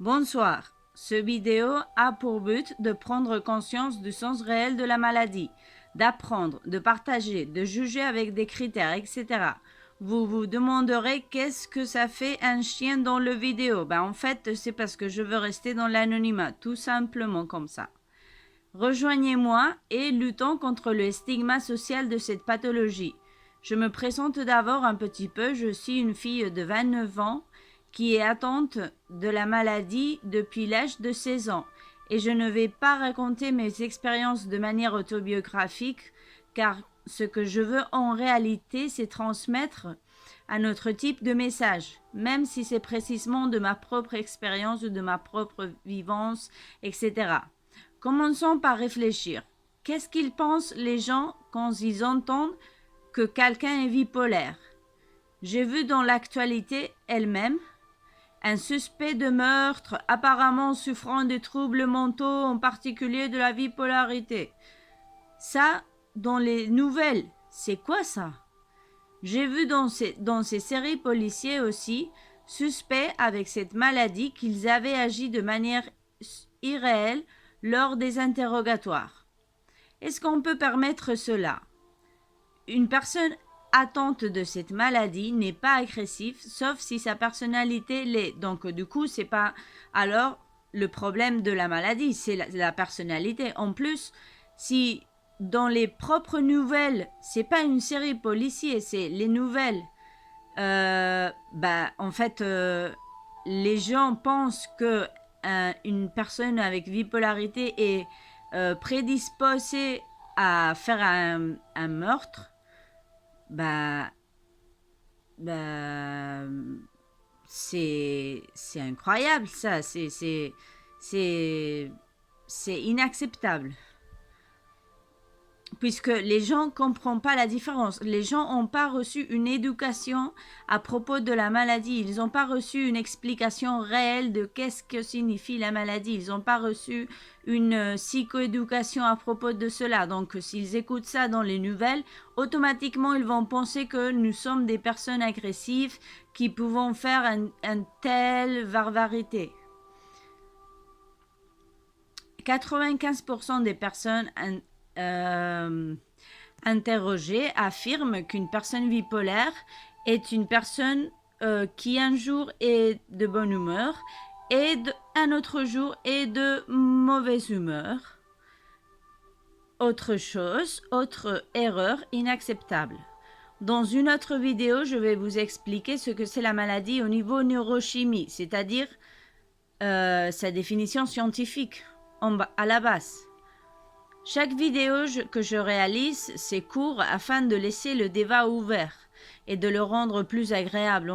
Bonsoir. Ce vidéo a pour but de prendre conscience du sens réel de la maladie, d'apprendre, de partager, de juger avec des critères, etc. Vous vous demanderez qu'est-ce que ça fait un chien dans le vidéo. En fait, c'est parce que je veux rester dans l'anonymat, tout simplement comme ça. Rejoignez-moi et luttons contre le stigma social de cette pathologie. Je me présente d'abord un petit peu, je suis une fille de 29 ans qui est atteinte de la maladie depuis l'âge de 16 ans. Et je ne vais pas raconter mes expériences de manière autobiographique, car ce que je veux en réalité, c'est transmettre un autre type de message, même si c'est précisément de ma propre expérience ou de ma propre vivance, etc. Commençons par réfléchir. Qu'est-ce qu'ils pensent les gens quand ils entendent que quelqu'un est bipolaire? J'ai vu dans l'actualité elle-même un suspect de meurtre apparemment souffrant de troubles mentaux, en particulier de la bipolarité. Ça, dans les nouvelles, c'est quoi ça? J'ai vu dans ces séries policières aussi, suspects avec cette maladie, qu'ils avaient agi de manière irréelle lors des interrogatoires. Est-ce qu'on peut permettre cela? Une personne atteinte de cette maladie n'est pas agressive, sauf si sa personnalité l'est. Donc, du coup, c'est pas alors le problème de la maladie, c'est la personnalité. En plus, si dans les propres nouvelles, c'est pas une série policière, c'est les nouvelles. En fait, les gens pensent que une personne avec bipolarité est prédisposée à faire un meurtre. Bah, bah, c'est incroyable ça, c'est inacceptable. Puisque les gens ne comprennent pas la différence. Les gens n'ont pas reçu une éducation à propos de la maladie. Ils n'ont pas reçu une explication réelle de qu'est-ce que signifie la maladie. Ils n'ont pas reçu une psychoéducation à propos de cela. Donc, s'ils écoutent ça dans les nouvelles, automatiquement, ils vont penser que nous sommes des personnes agressives qui pouvons faire une telle barbarité. 95% des personnes interrogées affirment qu'une personne bipolaire est une personne qui un jour est de bonne humeur et un autre jour est de mauvaise humeur. Autre chose, autre erreur inacceptable. Dans une autre vidéo, je vais vous expliquer ce que c'est la maladie au niveau neurochimie, c'est-à-dire sa définition scientifique à la base. Chaque vidéo que je réalise, c'est court afin de laisser le débat ouvert et de le rendre plus agréable,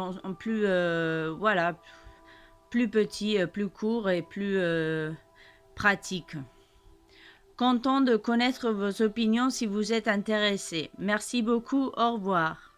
plus petit, plus court et plus pratique. Content de connaître vos opinions si vous êtes intéressé. Merci beaucoup, au revoir.